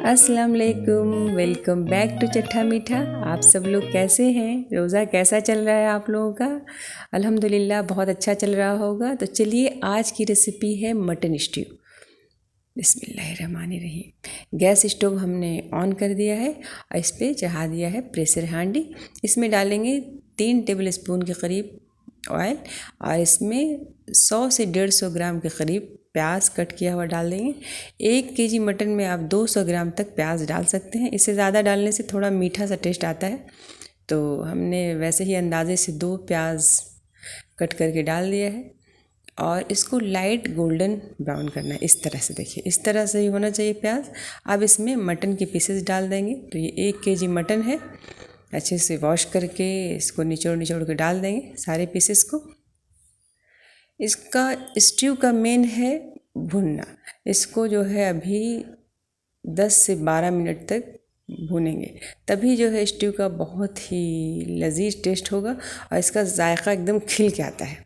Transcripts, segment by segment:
अस्सलाम वालेकुम, welcome back to Chatha मीठा। आप सब लोग कैसे हैं? रोज़ा कैसा चल रहा है आप लोगों का? अल्हम्दुलिल्लाह बहुत अच्छा चल रहा होगा। तो चलिए, आज की रेसिपी है मटन स्ट्यू। बिस्मिल्लाहिर्रहमानिर्रहीम। गैस स्टोव हमने ऑन कर दिया है और इस पर चढ़ा दिया है प्रेशर हांडी। इसमें डालेंगे 3 टेबल स्पून के करीब ऑयल और इसमें 100 से 150 ग्राम के करीब प्याज कट किया हुआ डाल देंगे। 1 केजी मटन में आप 200 ग्राम तक प्याज डाल सकते हैं। इससे ज़्यादा डालने से थोड़ा मीठा सा टेस्ट आता है, तो हमने वैसे ही अंदाजे से 2 प्याज कट करके डाल दिया है और इसको लाइट गोल्डन ब्राउन करना है। इस तरह से देखिए, इस तरह से ही होना चाहिए प्याज। अब इसमें मटन के पीसेस डाल देंगे। तो ये 1 केजी मटन है, अच्छे से वॉश करके इसको निचोड़ निचोड़ के डाल देंगे सारे पीसेस को। इसका स्ट्यू का मेन है भुनना। इसको जो है अभी 10 से 12 मिनट तक भूनेंगे, तभी जो है स्ट्यू का बहुत ही लजीज टेस्ट होगा और इसका जायका एकदम खिल के आता है।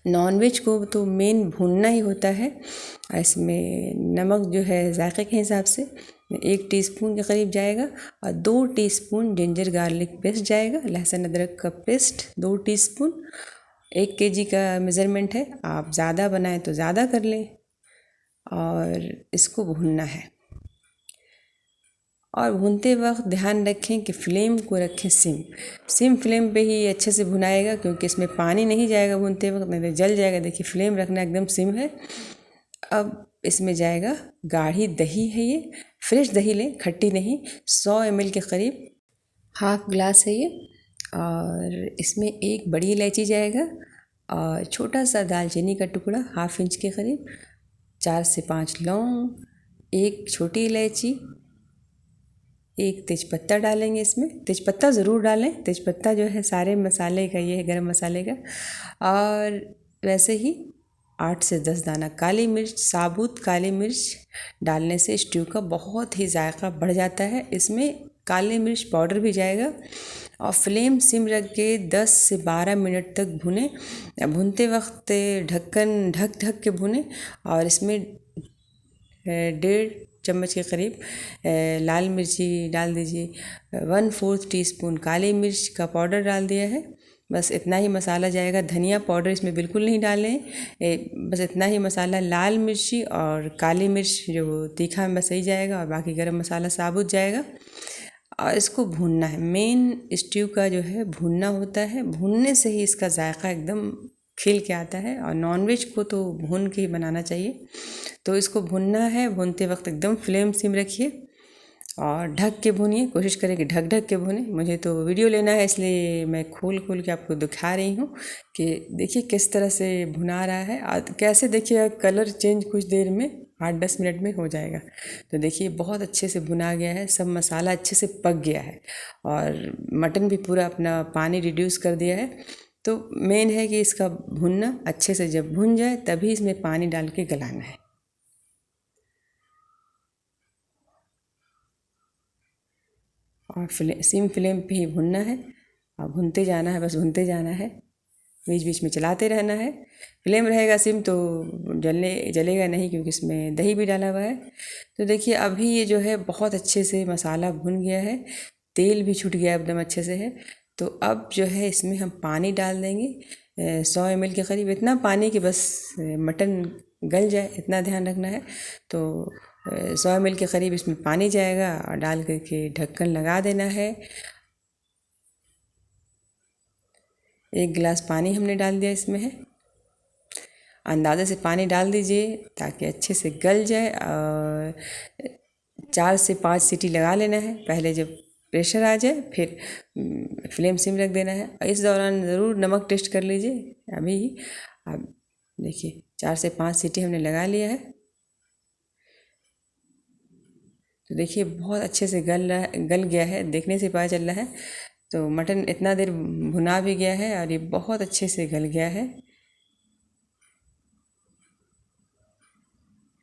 नॉनवेज को तो मेन भूनना ही होता है। इसमें नमक जो है जायके के हिसाब से 1 टीस्पून के करीब जाएगा और 2 टीस्पून जिंजर गार्लिक पेस्ट जाएगा। लहसुन अदरक का पेस्ट 2 टीस्पून। 1 केजी का मेज़रमेंट है, आप ज़्यादा बनाएं तो ज़्यादा कर लें। और इसको भूनना है और भूनते वक्त ध्यान रखें कि फ्लेम को रखें सिम फ्लेम पे ही अच्छे से भुनाएगा, क्योंकि इसमें पानी नहीं जाएगा भूनते वक्त, नहीं तो जल जाएगा। देखिए, फ्लेम रखना एकदम सिम है। अब इसमें जाएगा गाढ़ी दही है, ये फ्रेश दही लें, खट्टी नहीं। 100 ml के करीब हाफ ग्लास है ये। और इसमें 1 बड़ी इलायची जाएगा और छोटा सा दालचीनी का टुकड़ा ½ इंच के करीब, 4 से 5 लौंग, 1 छोटी इलायची, 1 तेज़पत्ता डालेंगे इसमें। तेज़पत्ता ज़रूर डालें, तेज़पत्ता जो है सारे मसाले का, ये है गरम मसाले का। और वैसे ही 8 से 10 दाना काली मिर्च, साबुत काली मिर्च डालने से स्ट्यू का बहुत ही जायका बढ़ जाता है। इसमें काली मिर्च पाउडर भी जाएगा और फ्लेम सिम रख के 10 से 12 मिनट तक भुने। भूनते वक्त ढक्कन ढक के भुने और इसमें 1.5 चम्मच के करीब लाल मिर्ची डाल दीजिए। 1/4 टीस्पून काली मिर्च का पाउडर डाल दिया है। बस इतना ही मसाला जाएगा। धनिया पाउडर इसमें बिल्कुल नहीं डालें, बस इतना ही मसाला। लाल मिर्ची और काली मिर्च जो तीखा में सही जाएगा और बाकी गरम मसाला साबुत जाएगा। और इसको भूनना है। मेन स्ट्यू का जो है भूनना होता है, भूनने से ही इसका जायका एकदम खिल के आता है। और नॉनवेज को तो भून के ही बनाना चाहिए। तो इसको भूनना है, भूनते वक्त एकदम फ्लेम सिम रखिए और ढक के भूनिए। कोशिश करें कि ढक के भूनें। मुझे तो वीडियो लेना है, इसलिए मैं खोल के आपको दिखा रही हूँ कि देखिए किस तरह से भुना रहा है और कैसे देखिए कलर चेंज कुछ देर में 8-10 मिनट में हो जाएगा। तो देखिए बहुत अच्छे से भुना गया है, सब मसाला अच्छे से पक गया है और मटन भी पूरा अपना पानी रिड्यूस कर दिया है। तो मेन है कि इसका भुनना अच्छे से जब भुन जाए तभी इसमें पानी डाल के गलाना है। और सिम फ्लेम पे ही भुनना है और भुनते जाना है, बस भुनते जाना है, बीच बीच में चलाते रहना है। फ्लेम रहेगा सिम तो जलेगा नहीं, क्योंकि इसमें दही भी डाला हुआ है। तो देखिए अभी ये जो है बहुत अच्छे से मसाला भुन गया है, तेल भी छूट गया एकदम अच्छे से है। तो अब जो है इसमें हम पानी डाल देंगे 100 ml के करीब। इतना पानी कि बस मटन गल जाए, इतना ध्यान रखना है। तो 100 ml के करीब इसमें पानी जाएगा और डाल करके ढक्कन लगा देना है। 1 गिलास पानी हमने डाल दिया इसमें है। अंदाज़े से पानी डाल दीजिए ताकि अच्छे से गल जाए। और 4 से 5 सीटी लगा लेना है पहले, जब प्रेशर आ जाए फिर फ्लेम सिम रख देना है। इस दौरान ज़रूर नमक टेस्ट कर लीजिए अभी ही। अब देखिए 4 से 5 सीटी हमने लगा लिया है। तो देखिए बहुत अच्छे से गल गया है, देखने से पता चल रहा है। तो मटन इतना देर भुना भी गया है और ये बहुत अच्छे से गल गया है।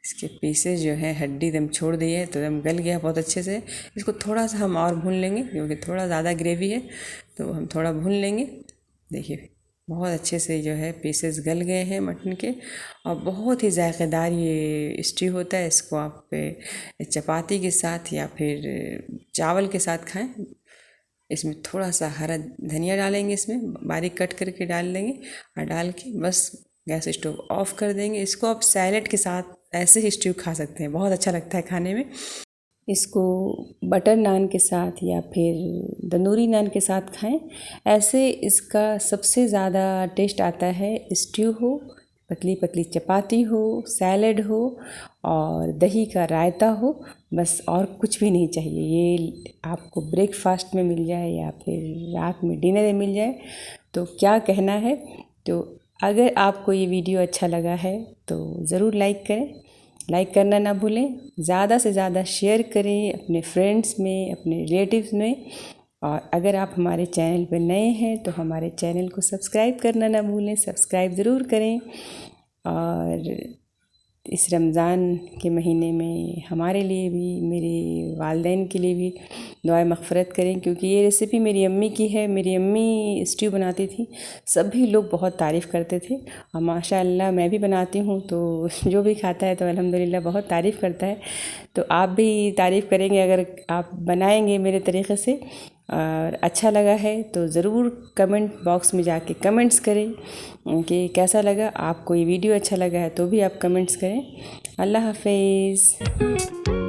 इसके पीसेस जो है हड्डी दम छोड़ दी है, तो दम गल गया बहुत अच्छे से। इसको थोड़ा सा हम और भून लेंगे, क्योंकि थोड़ा ज़्यादा ग्रेवी है, तो हम थोड़ा भून लेंगे। देखिए बहुत अच्छे से जो है पीसेस गल गए हैं मटन के, और बहुत ही जायकेदार ये स्ट्यू होता है। इसको आप चपाती के साथ या फिर चावल के साथ खाएं। इसमें थोड़ा सा हरा धनिया डालेंगे, इसमें बारीक कट करके डाल देंगे, और डाल के बस गैस स्टोव ऑफ कर देंगे। इसको आप सैलेड के साथ ऐसे ही स्ट्यू खा सकते हैं, बहुत अच्छा लगता है खाने में। इसको बटर नान के साथ या फिर तंदूरी नान के साथ खाएं। ऐसे इसका सबसे ज़्यादा टेस्ट आता है स्ट्यू हो, पतली पतली चपाती हो, सैलेड हो और दही का रायता हो, बस और कुछ भी नहीं चाहिए। ये आपको ब्रेकफास्ट में मिल जाए या फिर रात में डिनर में मिल जाए तो क्या कहना है। तो अगर आपको ये वीडियो अच्छा लगा है तो ज़रूर लाइक करें, लाइक करना ना भूलें, ज़्यादा से ज़्यादा शेयर करें अपने फ्रेंड्स में, अपने रिलेटिव्स में। और अगर आप हमारे चैनल पर नए हैं तो हमारे चैनल को सब्सक्राइब करना ना भूलें, सब्सक्राइब ज़रूर करें। और इस रमज़ान के महीने में हमारे लिए भी, मेरे वालिदैन के लिए भी दुआए मग़फ़िरत करें, क्योंकि ये रेसिपी मेरी अम्मी की है। मेरी अम्मी स्ट्यू बनाती थी, सभी लोग बहुत तारीफ़ करते थे, और माशाअल्लाह मैं भी बनाती हूँ तो जो भी खाता है तो अल्हम्दुलिल्लाह बहुत तारीफ़ करता है। तो आप भी तारीफ़ करेंगे अगर आप बनाएंगे मेरे तरीक़े से, और अच्छा लगा है तो ज़रूर कमेंट बॉक्स में जाके कमेंट्स करें कि कैसा लगा। आपको ये वीडियो अच्छा लगा है तो भी आप कमेंट्स करें। अल्लाह हाफ़िज़।